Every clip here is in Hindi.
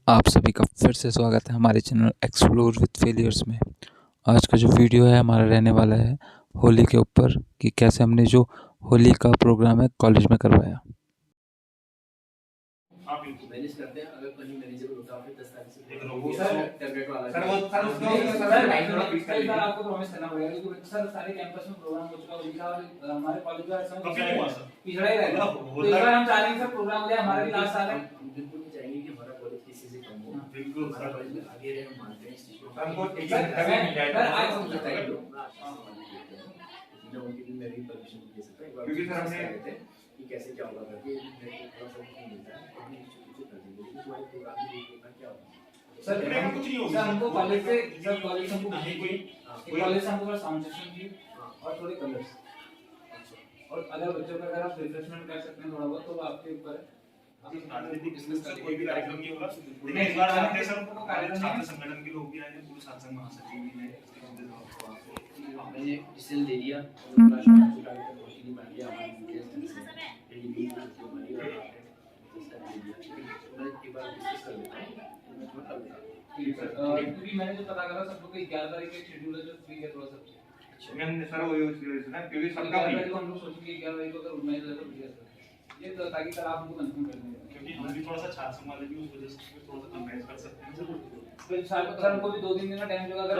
आप सभी का फिर से स्वागत है हमारे चैनल एक्सप्लोर विद फेलियर्स में। आज का जो वीडियो है हमारा रहने वाला है होली के ऊपर कि कैसे हमने जो होली का प्रोग्राम है कॉलेज में करवाया। आप बिल्कुल मैनेज करते हैं। अगर कहीं मैनेजेबल होता है 10 तारीख से एक रोबो सर टैबलेट वाला सर उसको लाइन थोड़ा फिक्स कर लीजिए। आपको प्रॉमिस करना पड़ेगा क्योंकि सर सारे कैंपस में प्रोग्राम हो चुका होगा और हमारे कॉलेज का समय पिछड़ा ही रहेगा। तो इस बार हम चाह रहे हैं सर प्रोग्राम हो जाए, हमारा भी लास्ट साल है। बिल्कुल नहीं चाहेंगे कि हमारा कॉलेज किसी से कम हो। बिल्कुल सर कॉलेज में आगे रहे, हम मानते हैं इस चीज को। हमको एक सर आज हम बताएंगे जो उनके लिए मेरी परमिशन दे सकता है क्योंकि सर हमने कि कैसे क्या होगा करके थोड़ा सा मिलता है अपने इंस्टीट्यूट से कर देंगे लेकिन तुम्हारे प्रोग्राम में देखना क्या होगा सर हम कुछ नहीं होगा सर। हमको कॉलेज से सर कॉलेज हमको नहीं कोई कॉलेज हमको बस साउंड सिस्टम की और थोड़े कलर्स और अगर बच्चों का अगर आप रिफ्रेशमेंट कर सकते हैं थोड़ा बहुत तो आपके ऊपर है। आप स्टार्ट डिस्कस कर कोई भी कार्यक्रम नहीं होगा लेकिन इस बार हमने सर छात्र संगठन के लोग भी आए हैं, पूरे शासन महासचिव भी हैं। मैंने डिसीजन ले लिया क्योंकि मैंने जो पता करा सब लोग 11 तारीख के शेड्यूल है जो फ्री है थोड़ा सा। मैंने सर वो यूज किया है क्योंकि सबका फ्री हम लोग सोचेंगे 11 तारीख को अगर ऑर्गेनाइज है तो फ्री है ये तो ताकि सर आप हमको कंफर्म कर देंगे क्योंकि हम भी थोड़ा सा छात्र संभाले भी उस वजह से थोड़ा सा कंप्रेस कर सकते हैं। फिर सर हमको भी 2-3 दिन का टाइम लगेगा। अगर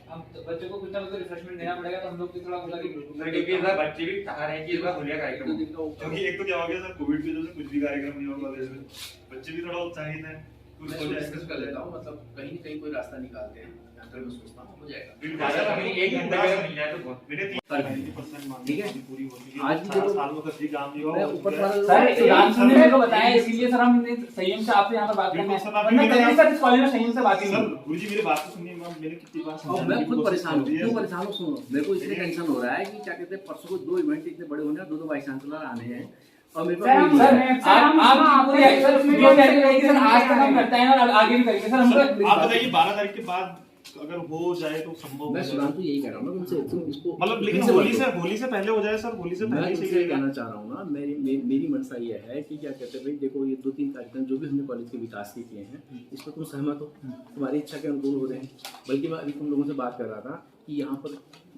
हम बच्चों को कुछ ना कुछ रिफ्रेशमेंट देना पड़ेगा तो हम लोग भी थोड़ा बोला कि सर क्योंकि सर बच्चे भी चाह रहे हैं कि इस बार होलिया कार्यक्रम क्योंकि एक तो क्या हो गया सर कोविड की वजह से कुछ भी कार्यक्रम नहीं हुआ कॉलेज में, बच्चे भी थोड़ा उत्साहित हैं। मैं डिस्कस कर लेता हूं, मतलब कहीं न कहीं कोई रास्ता निकालते हैं। अगर मैं सोचता हूं हो जाएगा अभी 1 घंटा अगर मिल जाए तो बहुत मेरे 30% मान ठीक है पूरी होती है। आज भी देखो साल में कभी काम नहीं हुआ ऊपर सर सुधांशु ने मेरे को बताया इसलिए सर हम संयम से आपसे यहां पर बात करना है वरना कहीं सर इस कॉलेज में संयम से बात ही नहीं। गुरुजी मेरी बात तो सुनिए, मैंने कितनी बार समझाया मैं खुद परेशान हूं। क्यों परेशान हूं सुनो, मेरे को इसलिए टेंशन हो रहा है कि क्या कहते हैं परसों को 2 इवेंट इतने बड़े होने हैं, 2 वाइस चांसलर आने हैं और मेरे पास आप पूरी सर जो करेंगे सर आज तक हम करते हैं और आगे भी करेंगे सर। हमको आप बताइए 12 तारीख के बाद अगर हो जाए तो संभव। मैं सुधांशु यही कह रहा हूं ना तुमसे तुम इसको मतलब लेकिन होली से पहले हो जाए सर। होली से पहले ही कहना चाह रहा हूं ना, मेरी मनसा ये है कि क्या कहते हैं भाई देखो ये 2-3 कार्यक्रम जो भी हमने कॉलेज के विकास के किए हैं इस पर तुम सहमत हो, तुम्हारी इच्छा के अनुकूल हो रहे हैं। बल्कि मैं अभी तुम लोगों से बात कर रहा था कि यहाँ पर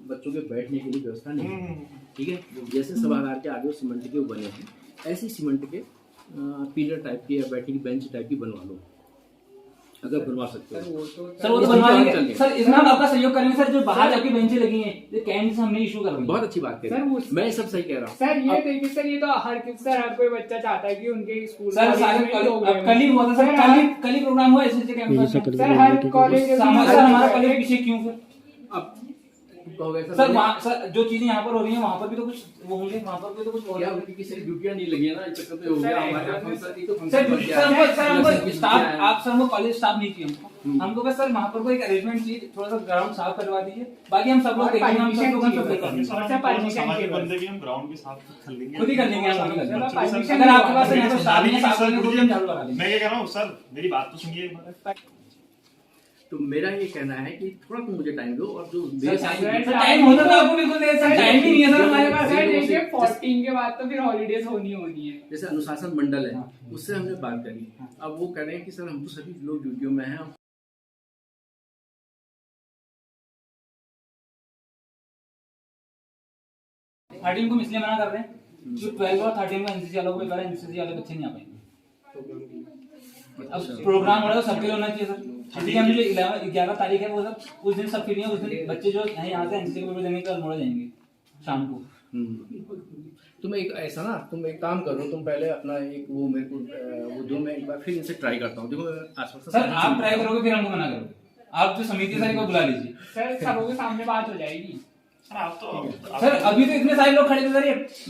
बच्चों के बैठने के लिए व्यवस्था नहीं है, ठीक है। जैसे सभागार के आगे सीमेंट के बने हैं ऐसी सीमेंट के पिलर टाइप की या बैठने की बेंच टाइप की बनवा लो अगर बनवा सकते हो। सर वो तो बनवा लेंगे सर, इसमें हम आपका सहयोग करेंगे सर। जो बाहर जाके बेंचें लगी हैं ये कैंड से हमने इशू करवाई, बहुत अच्छी बात है सर। मैं सब सही कह रहा हूं सर। ये देखिए सर ये तो हर कोई बच्चा चाहता है कि उनके स्कूल सर सारे कल ही हुआ था सर, कल ही प्रोग्राम हुआ एसएसजे कैंपस में सर। हर कॉलेज सर हमारा कॉलेज पीछे क्यों सर? अब सर वहाँ सर जो चीजें यहाँ पर हो रही हैं वहाँ पर भी तो कुछ वो होंगे, वहाँ पर भी तो कुछ हो रहा है। उनकी किसी ड्यूटियां नहीं लगी है ना, इस चक्कर पे हो गया हमारे सर स्टाफ आप सर हमको कॉलेज स्टाफ नहीं चाहिए हमको बस सर वहाँ पर कोई एक अरेंजमेंट चाहिए, थोड़ा सा ग्राउंड साफ करवा दीजिए। बाकी हम सब लोग देखेंगे, हम सब लोग हम ग्राउंड भी साफ खुद ही कर लेंगे। अगर आपके पास मैं ये कह रहा हूँ सर मेरी बात तो सुनिए। तो मेरा ये कहना है कि थोड़ा तुम मुझे टाइम दो और जो टाइम होता तो आपको बिल्कुल दे सर, टाइम ही नहीं है सर हमारे पास। सर देखिए 14 के बाद तो फिर हॉलीडेज होनी है। जैसे अनुशासन मंडल है उससे हमने बात करी, अब वो कह रहे हैं कि सर हम तो सभी लोग ड्यूटियों में हैं। 13 को इसलिए मना कर रहे हैं जो 12 और 13 में एनसीसी वालों को एक बार एनसीसी वाले बच्चे नहीं आ पाएंगे। अब प्रोग्राम हो रहा है सबके लिए होना चाहिए सर। ठीक है, हमने जो 11 तारीख है वो सब उस दिन सब फ्री हैं। उस दिन बच्चे जो हैं यहाँ से एनसीसी को पेपर देंगे कल मोड़ा जाएंगे शाम को। तुम एक ऐसा ना तुम एक काम करो, तुम पहले अपना एक वो मेरे को वो दो मैं एक बार फिर इनसे ट्राई करता हूँ। देखो आसपास सर आप ट्राई करोगे फिर हमको मना करोगे। आप जो समिति सर को बुला लीजिए सर, सबों के सामने बात हो जाएगी सर। आप तो सर अभी तो इतने सारे लोग खड़े थे सर,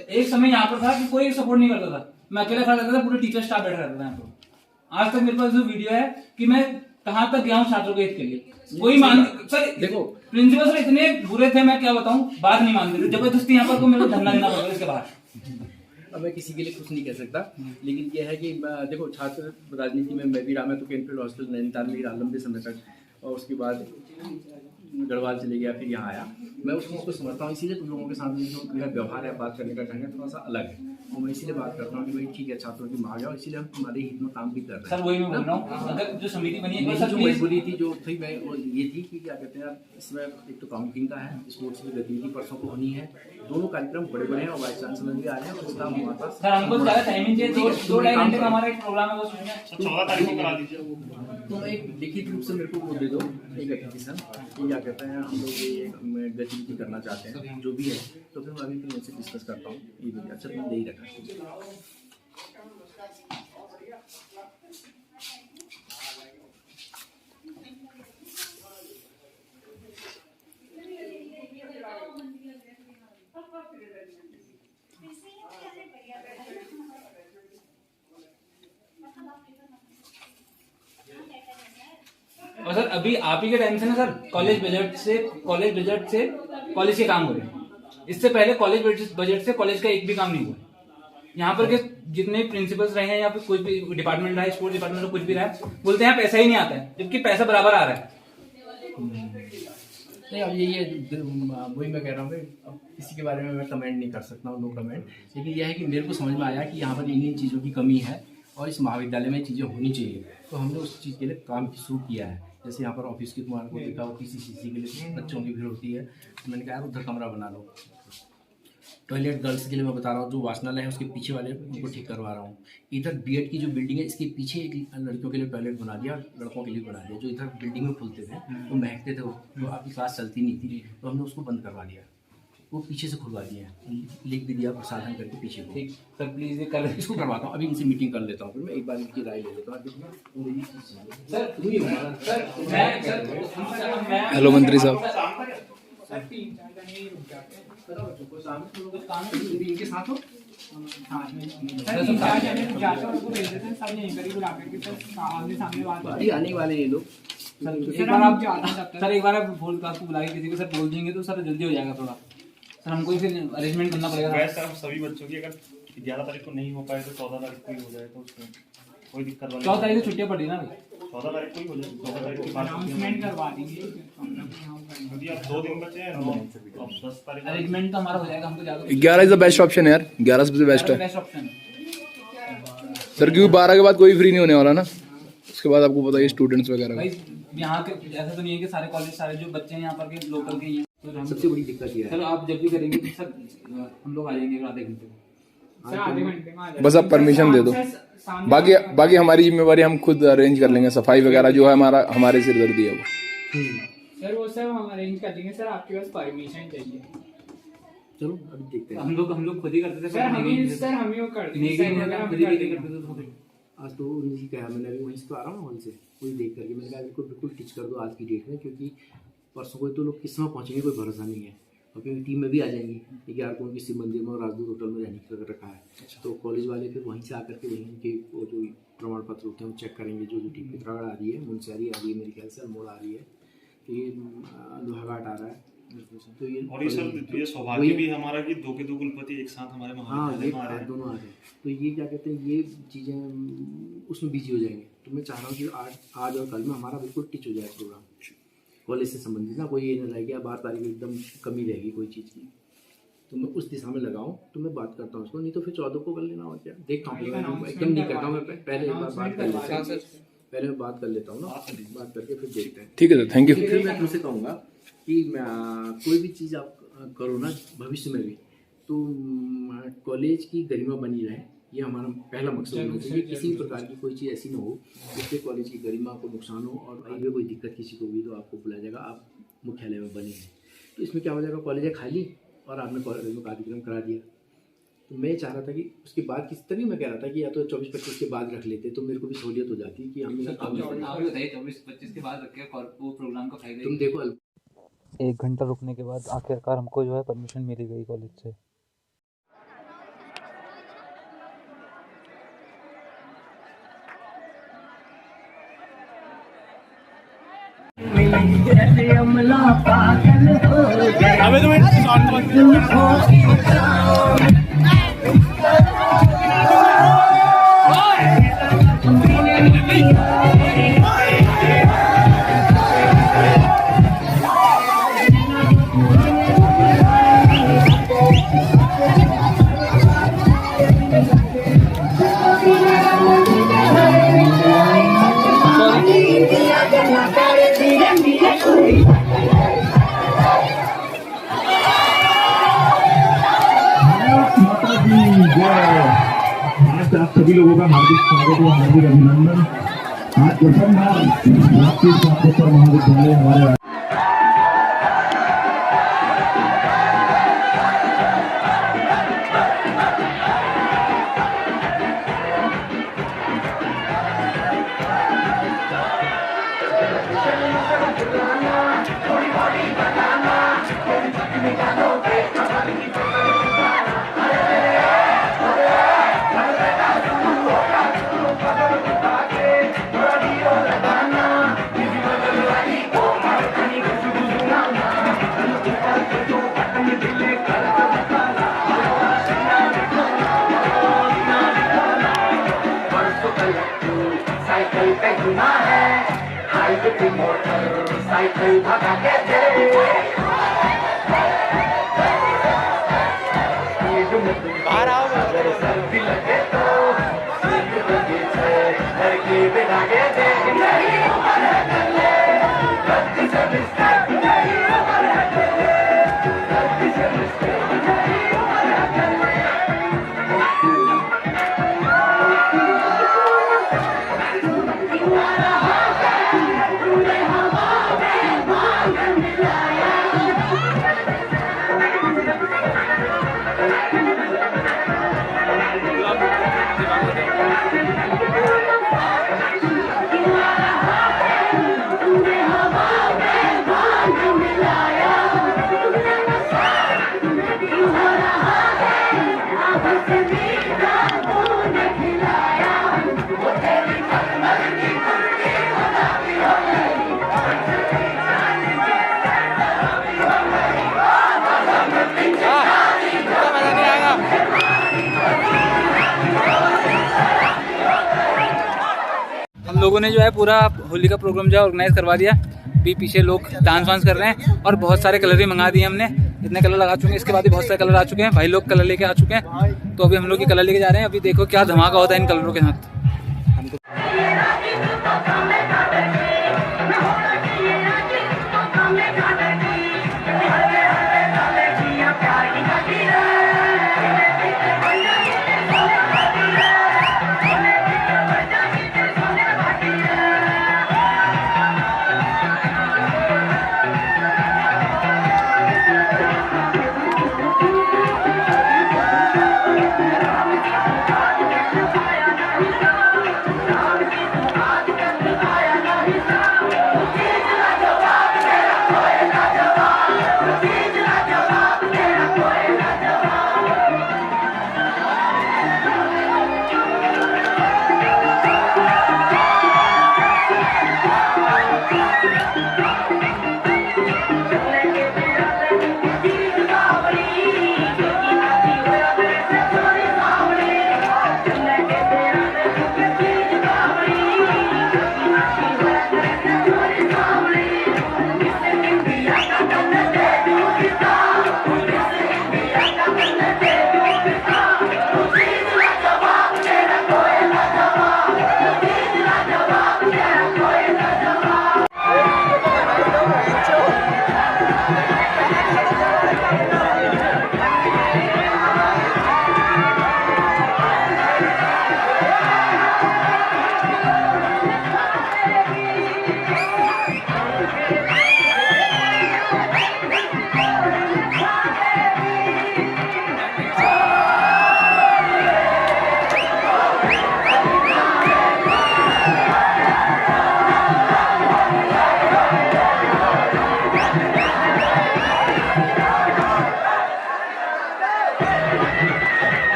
एक समय यहाँ पर था कि कोई सपोर्ट नहीं करता था, मैं अकेला खड़ा रहता था, पूरे टीचर स्टाफ बैठा रहता था यहाँ पर। आज तक मेरे पास जो वीडियो है कि मैं कहां तक गया हूं छात्रों के हित के लिए। कोई मान सर देखो प्रिंसिपल सर इतने बुरे थे, मैं क्या बताऊं, बात नहीं मानते थे। जबरदस्ती यहाँ पर को मेरे को धरना देना पड़ता इसके बाहर। अब मैं किसी के लिए कुछ नहीं कह सकता, लेकिन यह है कि देखो छात्र राजनीति में मैं भी रहा। मैं तो कैंपफील्ड हॉस्टल नैनीताल में रहा लंबे समय तक और उसके बाद गढ़वाल चले गया, फिर यहाँ आया। मैं उस चीज़ को समझता हूँ, इसीलिए तुम लोगों के साथ जो मेरा व्यवहार है बात करने का ढंग है थोड़ा सा अलग है। और मैं इसीलिए बात करता हूँ कि भाई ठीक है छात्रों की मांग है और इसीलिए हम तुम्हारे हित में काम भी कर रहे हैं। सर वही मैं बोल रहा हूँ, अगर जो समिति बनी है मेरी सर जो प्लीज मजबूरी थी जो थी मैं वो ये थी कि क्या कहते हैं इसमें एक तो काउंटिंग का है, स्पोर्ट्स की गतिविधि परसों को होनी है, दोनों कार्यक्रम बड़े बड़े हैं और वाइस चांसलर भी आ रहे हैं और उसका हमारे पास सर हमको ज़्यादा टाइमिंग चाहिए, 2-2.5 घंटे का हमारा एक प्रोग्राम है वो सुनिए। 14 तारीख को करा दीजिए। तो एक लिखित रूप से मेरे को वो दे दो एक एप्लीकेशन कि क्या कहते हैं हम लोग ये गतिविधि करना चाहते हैं जो भी है, तो फिर मैं अभी फिर उनसे डिस्कस करता हूँ। ये भी अच्छा तुम दे ही रखा। और सर अभी आप ही के टाइम से ना सर कॉलेज बजट से कॉलेज के काम हो रहे हैं। इससे पहले कॉलेज बजट से कॉलेज का एक भी काम नहीं हुआ। यहाँ पर के जितने प्रिंसिपल्स रहे हैं या फिर कोई भी डिपार्टमेंट रहा है, स्पोर्ट्स डिपार्टमेंट में कुछ भी रहा है, बोलते हैं पैसा ही नहीं आता है, जबकि पैसा बराबर आ रहा है। नहीं अब यही है वही मैं कह रहा हूँ कि अब किसी के बारे में मैं कमेंट नहीं कर सकता हूँ, नो कमेंट। लेकिन यह है कि मेरे को समझ में आया कि यहाँ पर इन चीज़ों की कमी है और इस महाविद्यालय में चीज़ें होनी चाहिए, तो हमने उस चीज़ के लिए काम शुरू किया है। जैसे यहाँ पर ऑफिस की तुम्हारे को देखा हो किसी के लिए बच्चों की भीड़ होती है, तो मैंने कहा यार उधर कमरा बना लो। टॉयलेट गर्ल्स के लिए मैं बता रहा हूँ, जो वाचनालय है उसके पीछे वाले उनको ठीक करवा रहा हूँ। इधर बीएड की जो बिल्डिंग है इसके पीछे एक लड़कियों के लिए टॉयलेट बना दिया, लड़कों के लिए बना दिया। जो इधर बिल्डिंग में खुलते थे वो महकते थे, तो आपकी क्लास चलती नहीं थी, तो हमने उसको बंद करवा दिया, वो पीछे से खुलवा दिया, लिख भी दिया प्रसाधन करके पीछे को। ठीक सर प्लीज ये कर इसको करवाता हूँ, अभी इनसे मीटिंग कर लेता हूँ, फिर मैं एक बार इनकी राय ले लेता हूँ। सर हेलो मंत्री साहब। इनके साथ हो अभी आने वाले ये लोग। एक बार आप बोल क्लास को बुला के किसी को सर बोल देंगे तो सर जल्दी हो जाएगा थोड़ा। सर हमको फिर अरेंजमेंट करना पड़ेगा। वैसे सर सभी बच्चों की अगर 11 तारीख को नहीं हो पाए तो 14 तारीख को ही हो जाए तो उसमें कोई दिक्कत वाली 14 तारीख को छुट्टियां पड़ी ना भाई, 14 तारीख को ही हो जाए। 14 तारीख के बाद अनाउंसमेंट करवा देंगे क्योंकि अब 2 दिन बचे हैं, 10 तारीख अरेंजमेंट तो हमारा हो जाएगा। हमको ज्यादा 11 इज द बेस्ट ऑप्शन है यार, 11 सबसे बेस्ट है बेस्ट ऑप्शन सर, क्योंकि 12 के बाद कोई फ्री नहीं होने वाला ना, उसके बाद आपको पता है स्टूडेंट्स वगैरह भाई। यहाँ के ऐसा तो नहीं है कि सारे कॉलेज सारे जो बच्चे हैं यहाँ पर के लोकल के ही हैं, तो हम सबसे बड़ी दिक्कत ये है। सर आप जब भी करेंगे तो सर हम लोग आ जाएंगे आधे घंटे में। सर आधे घंटे में आ जाएगा। बस आप परमिशन दे दो, बाकी हमारी जिम्मेवारी हम खुद अरेंज कर लेंगे। सफाई वगैरह जो है हमारे सिरदर्दी है वो। सर वो सब हम अरेंज कर देंगे। सर आपके पास परमिशन चाहिए। चलो अभी देखते हैं। हम लोग खुद ही करते थे सर हम ही वो कर देंगे। आज तो उन्हीं कहा मैंने, अभी वहीं से तो आ रहा हूँ वहीं से कोई देख करके मैंने कहा बिल्कुल टिच कर दो आज की डेट में, क्योंकि परसों को तो लोग किस समय पहुँचेंगे कोई भरोसा नहीं है। और क्योंकि टीम में भी आ जाएंगी 11 को उनकी शिव मंदिर में और राजदूत होटल में रहने की रखा है। तो कॉलेज वाले फिर वहीं से आकर के वहीं के वो जो प्रमाण पत्र होते हैं वो चेक करेंगे। जो टीम पिथौरागढ़ आ रही है, मुंशियारी आ रही है, मेरे ख्याल से अल्मोड़ आ रही है, तो ये लोहाघाट आ रहा है। तो ये और ये सर ये सौभाग्य भी हमारा कि 2 के 2 कुलपति एक साथ हमारे महाविद्यालय में आ रहे हैं, दोनों आ रहे हैं। तो ये क्या कहते हैं ये चीज़ें उसमें बिजी हो जाएंगे। तो मैं चाह रहा हूँ कि आज और कल में हमारा बिल्कुल टिच हो जाए प्रोग्राम कॉलेज से संबंधित ना, कोई ये ना रह गया 12 तारीख एकदम कमी रहेगी कोई चीज़ की। तो मैं उस दिशा में लगाऊं, तो मैं बात करता हूँ उसको, नहीं तो फिर 14 को कर लेना और क्या देखता हूँ। एकदम नहीं करता हूँ मैं, पहले एक बार बात कर लेता हूँ, पहले मैं बात कर लेता हूँ ना, बात करके फिर देखते हैं। ठीक है सर, थैंक यू। फिर मैं तुमसे कहूँगा कि कोई भी चीज़ आप करो ना भविष्य में भी, तो कॉलेज की गरिमा बनी रहे, ये हमारा पहला मकसद होना चाहिए। किसी भी प्रकार की कोई चीज़ ऐसी ना हो जिससे कॉलेज की गरिमा को नुकसान हो, और भाई में कोई दिक्कत किसी को भी तो आपको बुलाया जाएगा, आप मुख्यालय में बने हैं। तो इसमें क्या हो जाएगा, कॉलेज है खाली और आपने कॉलेज में कार्यक्रम करा दिया। तो मैं चाह रहा था कि उसके बाद किस तरह मैं कह रहा था कि या तो 24-25 के बाद रख लेते तो मेरे को भी सहूलियत हो जाती कि हम 24-25 के बाद रखे वो प्रोग्राम का फायदा। तुम देखो 1 घंटा रुकने के बाद आखिरकार हमको जो है परमिशन मिली गई कॉलेज से। का हार्दिक स्वागत व हार्दिक अभिनंदन। आज प्रथम बार राष्ट्रीय स्नातकोत्तर महाविद्यालय हमारे साइकिल पे घुमा है, हाईवे पे मोटर साइकिल भगा के दे। बाहर आओ, सर्दी लगे तो सीट लगे छे, घर के बिना के दे। नहीं उम्र है गले, गलती से मिस्टेक नहीं उम्र है गले, गलती से मिस्टेक नहीं उम्र है गले। हम लोगों ने जो है पूरा होली का प्रोग्राम जो है ऑर्गेनाइज करवा दिया। अभी पीछे लोग डांस वांस कर रहे हैं और बहुत सारे कलर भी मंगा दिए हमने। इतने कलर लगा चुके हैं, इसके बाद भी बहुत सारे कलर आ चुके हैं। भाई लोग कलर लेके आ चुके हैं, तो अभी हम लोग ये कलर लेके जा रहे हैं। अभी देखो क्या धमाका होता है इन कलरों के साथ।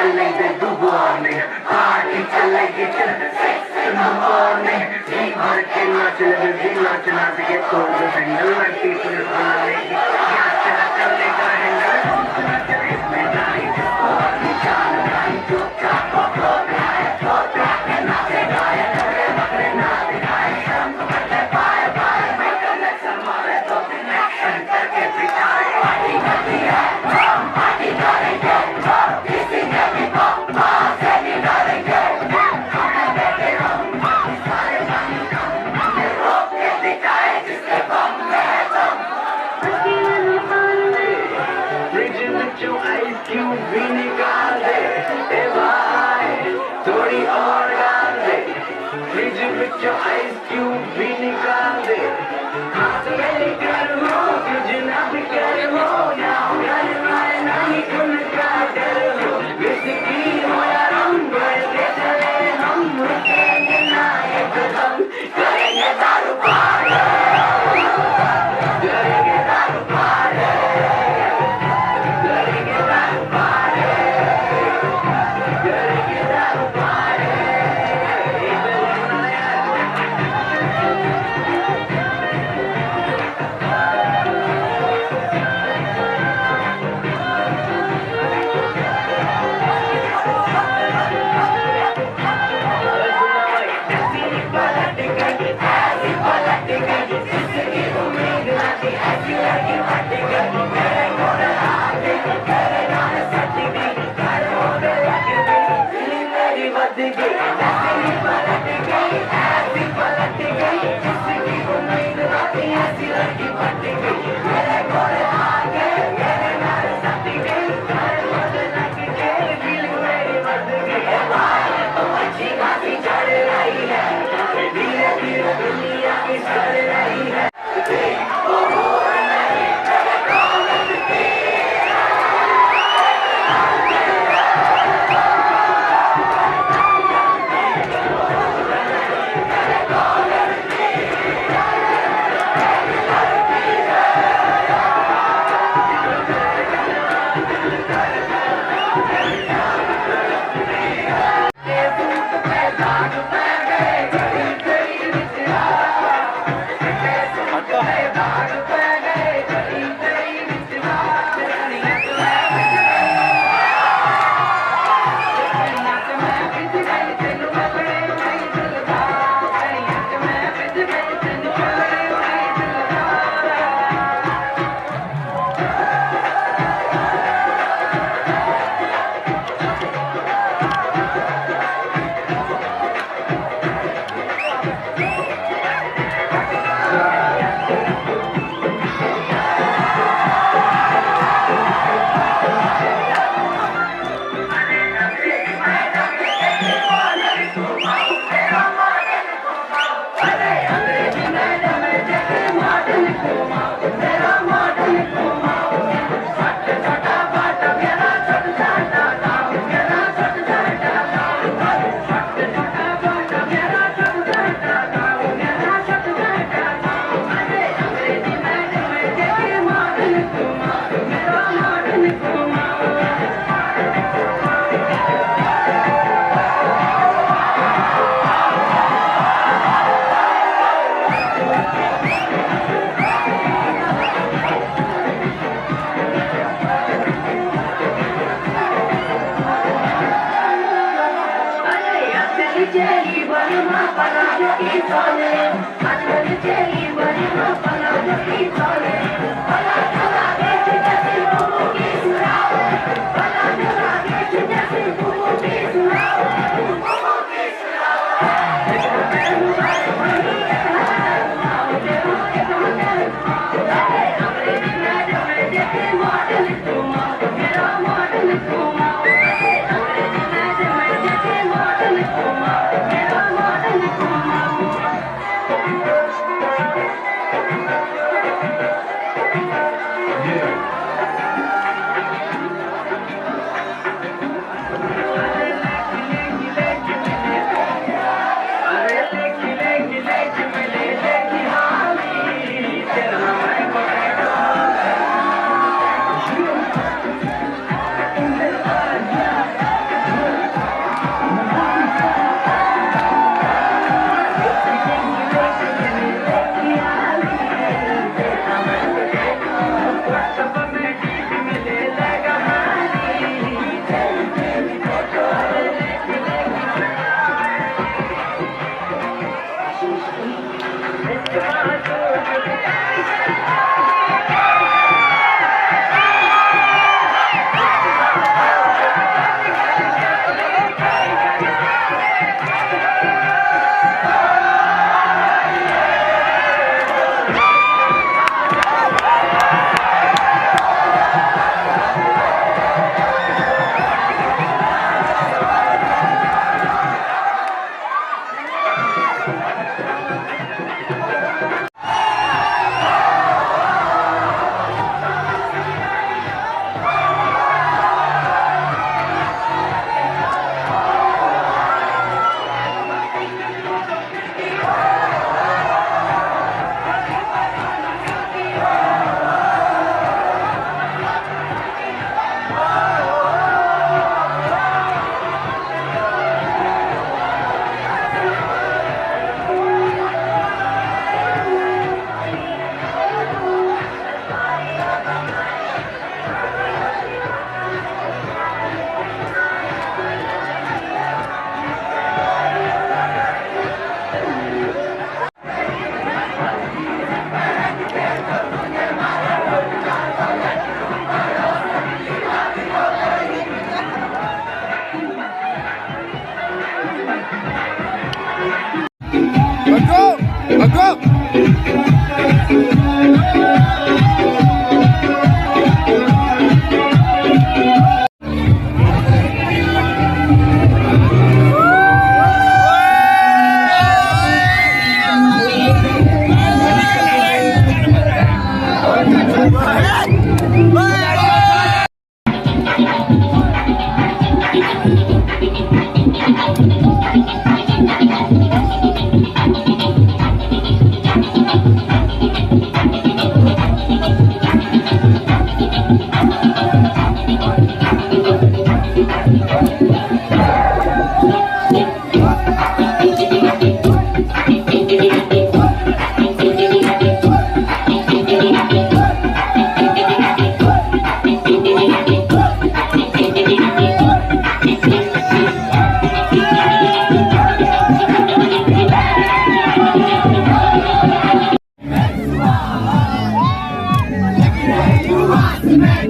चलेगी good morning, party चलेगी till 6 in the morning. जी भर के नाच लगे नाच नाच के तोड़ दो हैंडल लड़की पुलिस बना लेगी क्या चला चलेगा हैंडल इसमें गाड़ी और निकाल गाड़ी चुपचाप हो गया तो क्या नाचे गाए बकरे बकरे नाच गाए शाम को करते पाए पाए मैं कनेक्शन मारे तो कनेक्शन करके बिठाए पार्टी करती है हम पार्टी करेंगे किसी ने भी पापा से नहीं डरेंगे हमें बैठे हम सारे पानी कम हमें रोक के दिखाए जिसके बम में है दम फ्रिज में जो आइस क्यूब भी निकाल दे ए भाई थोड़ी और डाल दे फ्रिज में जो आइस क्यूब भी निकाल दे हाथ में करो कुछ ना भी करो ना नहीं तुम क्या करो विस्की हो या रम के चले हम रुकेंगे ना एकदम करेंगे दारू पार करेंगे दारू पार करेंगे दारू पार करेंगे दारू पार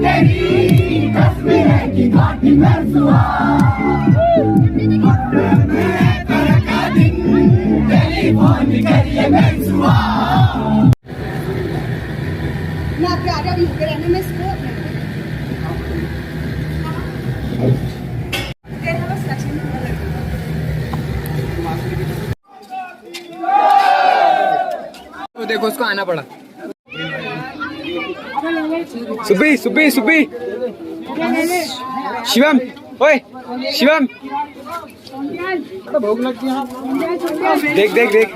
तेरी तस्वीर है कि घाटी में सुहा का दिन टेलीफोन करिए मैं सुहा मैं आपके आगे अभी होकर रहने में इसको तो देखो उसको आना पड़ा। सुबी सुबी सुबी शिवम ओए शिवम देख देख देख